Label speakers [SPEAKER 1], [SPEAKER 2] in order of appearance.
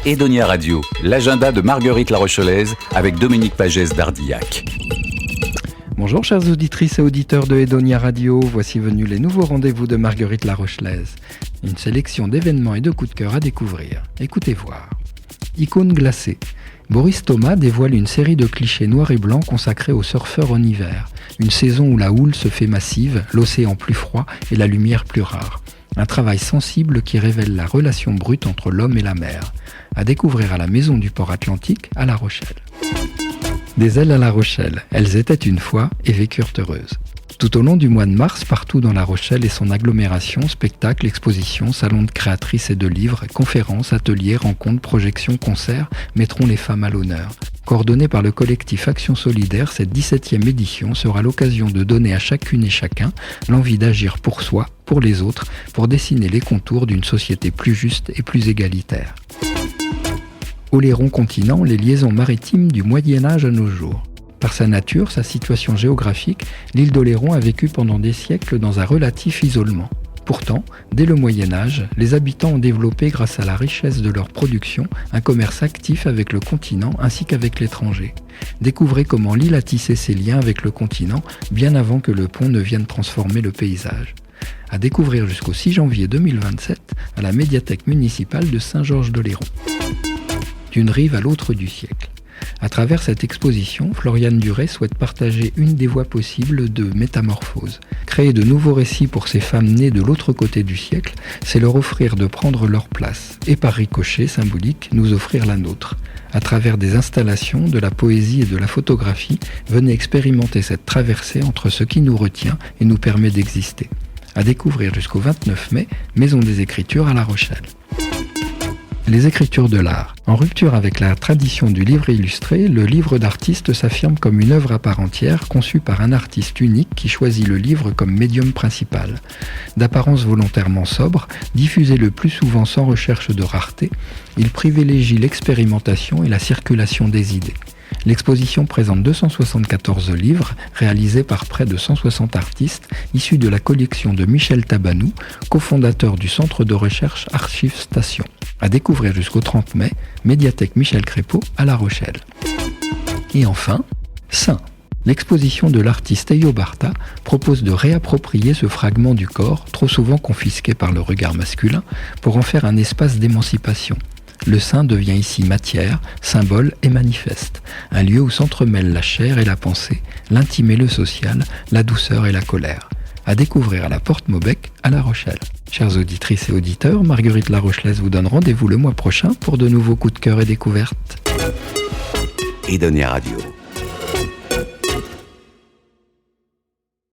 [SPEAKER 1] Edonia Radio, l'agenda de Marguerite La Rochelaise avec Dominique Pagès d'Ardillac.
[SPEAKER 2] Bonjour chères auditrices et auditeurs de Edonia Radio, voici venus les nouveaux rendez-vous de Marguerite La Rochelaise. Une sélection d'événements et de coups de cœur à découvrir. Écoutez voir. Icône glacée. Boris Thomas dévoile une série de clichés noirs et blancs consacrés aux surfeurs en hiver. Une saison où la houle se fait massive, l'océan plus froid et la lumière plus rare. Un travail sensible qui révèle la relation brute entre l'homme et la mer. À découvrir à la Maison du Port Atlantique à La Rochelle. Des ailes à La Rochelle, elles étaient une fois et vécurent heureuses. Tout au long du mois de mars, partout dans La Rochelle et son agglomération, spectacles, expositions, salons de créatrices et de livres, conférences, ateliers, rencontres, projections, concerts mettront les femmes à l'honneur. Coordonnée par le collectif Action Solidaire, cette 17e édition sera l'occasion de donner à chacune et chacun l'envie d'agir pour soi, pour les autres, pour dessiner les contours d'une société plus juste et plus égalitaire. Oléron continent, les liaisons maritimes du Moyen-Âge à nos jours. Par sa nature, sa situation géographique, l'île d'Oléron a vécu pendant des siècles dans un relatif isolement. Pourtant, dès le Moyen-Âge, les habitants ont développé, grâce à la richesse de leur production, un commerce actif avec le continent ainsi qu'avec l'étranger. Découvrez comment l'île a tissé ses liens avec le continent bien avant que le pont ne vienne transformer le paysage. À découvrir jusqu'au 6 janvier 2027 à la médiathèque municipale de Saint-Georges-d'Oléron. D'une rive à l'autre du siècle. À travers cette exposition, Floriane Duret souhaite partager une des voies possibles de métamorphose. Créer de nouveaux récits pour ces femmes nées de l'autre côté du siècle, c'est leur offrir de prendre leur place, et par ricochet symbolique, nous offrir la nôtre. À travers des installations, de la poésie et de la photographie, venez expérimenter cette traversée entre ce qui nous retient et nous permet d'exister. À découvrir jusqu'au 29 mai, Maison des Écritures à La Rochelle. Les écritures de l'art. En rupture avec la tradition du livre illustré, le livre d'artiste s'affirme comme une œuvre à part entière, conçue par un artiste unique qui choisit le livre comme médium principal. D'apparence volontairement sobre, diffusé le plus souvent sans recherche de rareté, il privilégie l'expérimentation et la circulation des idées. L'exposition présente 274 livres réalisés par près de 160 artistes issus de la collection de Michel Tabanou, cofondateur du centre de recherche Archives Station. À découvrir jusqu'au 30 mai, médiathèque Michel Crépeau à La Rochelle. Et enfin, Saint. L'exposition de l'artiste Eyo Barta propose de réapproprier ce fragment du corps, trop souvent confisqué par le regard masculin, pour en faire un espace d'émancipation. Le sein devient ici matière, symbole et manifeste, un lieu où s'entremêlent la chair et la pensée, l'intime et le social, la douceur et la colère. À découvrir à la Porte Maubec à La Rochelle. Chères auditrices et auditeurs, Marguerite La Rochelaise vous donne rendez-vous le mois prochain pour de nouveaux coups de cœur et découvertes.
[SPEAKER 1] Edonia Radio.